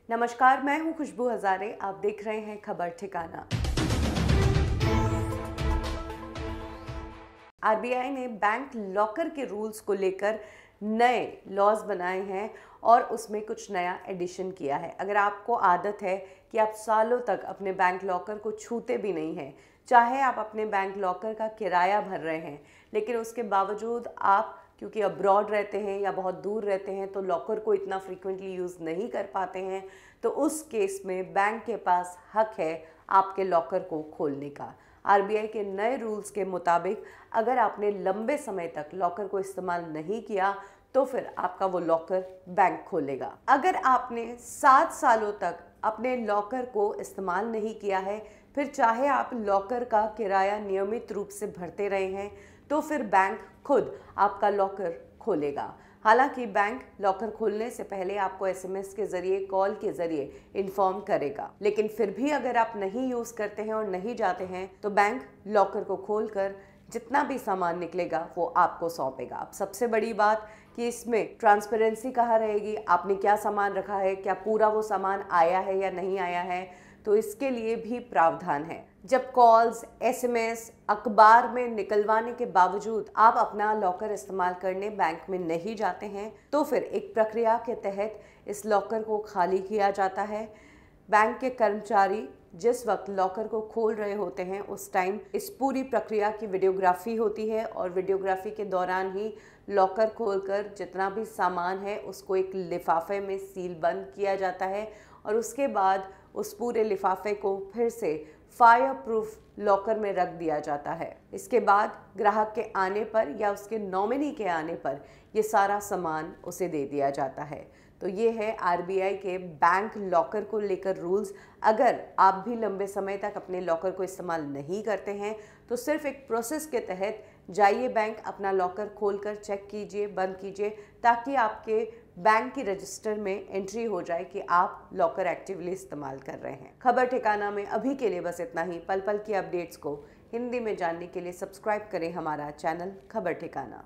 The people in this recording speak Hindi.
नमस्कार, मैं हूं खुशबू हजारे। आप देख रहे हैं खबर ठिकाना। आरबीआई ने बैंक लॉकर के रूल्स को लेकर नए लॉज बनाए हैं और उसमें कुछ नया एडिशन किया है। अगर आपको आदत है कि आप सालों तक अपने बैंक लॉकर को छूते भी नहीं हैं, चाहे आप अपने बैंक लॉकर का किराया भर रहे हैं, लेकिन उसके बावजूद आप क्योंकि अब्रॉड रहते हैं या बहुत दूर रहते हैं तो लॉकर को इतना फ्रीक्वेंटली यूज़ नहीं कर पाते हैं, तो उस केस में बैंक के पास हक है आपके लॉकर को खोलने का। आरबीआई के नए रूल्स के मुताबिक अगर आपने लंबे समय तक लॉकर को इस्तेमाल नहीं किया तो फिर आपका वो लॉकर बैंक खोलेगा। अगर आपने 7 सालों तक अपने लॉकर को इस्तेमाल नहीं किया है, फिर चाहे आप लॉकर का किराया नियमित रूप से भरते रहे हैं, तो फिर बैंक खुद आपका लॉकर खोलेगा। हालांकि बैंक लॉकर खोलने से पहले आपको एसएमएस के जरिए, कॉल के जरिए इन्फॉर्म करेगा, लेकिन फिर भी अगर आप नहीं यूज़ करते हैं और नहीं जाते हैं तो बैंक लॉकर को खोलकर जितना भी सामान निकलेगा वो आपको सौंपेगा। अब सबसे बड़ी बात कि इसमें ट्रांसपेरेंसी कहाँ रहेगी, आपने क्या सामान रखा है, क्या पूरा वो सामान आया है या नहीं आया है, तो इसके लिए भी प्रावधान है। जब कॉल्स, एसएमएस, अखबार में निकलवाने के बावजूद आप अपना लॉकर इस्तेमाल करने बैंक में नहीं जाते हैं, तो फिर एक प्रक्रिया के तहत इस लॉकर को खाली किया जाता है। बैंक के कर्मचारी जिस वक्त लॉकर को खोल रहे होते हैं उस टाइम इस पूरी प्रक्रिया की वीडियोग्राफी होती है और वीडियोग्राफी के दौरान ही लॉकर खोलकर जितना भी सामान है उसको एक लिफाफे में सील बंद किया जाता है और उसके बाद उस पूरे लिफाफे को फिर से फायर प्रूफ लॉकर में रख दिया जाता है। इसके बाद ग्राहक के आने पर या उसके नॉमिनी के आने पर ये सारा सामान उसे दे दिया जाता है। तो ये है आरबीआई के बैंक लॉकर को लेकर रूल्स। अगर आप भी लंबे समय तक अपने लॉकर को इस्तेमाल नहीं करते हैं तो सिर्फ एक प्रोसेस के तहत जाइए बैंक, अपना लॉकर खोलकर चेक कीजिए, बंद कीजिए, ताकि आपके बैंक की रजिस्टर में एंट्री हो जाए कि आप लॉकर एक्टिवली इस्तेमाल कर रहे हैं। खबर ठिकाना में अभी के लिए बस इतना ही। पल पल की अपडेट्स को हिंदी में जानने के लिए सब्सक्राइब करें हमारा चैनल खबर ठिकाना।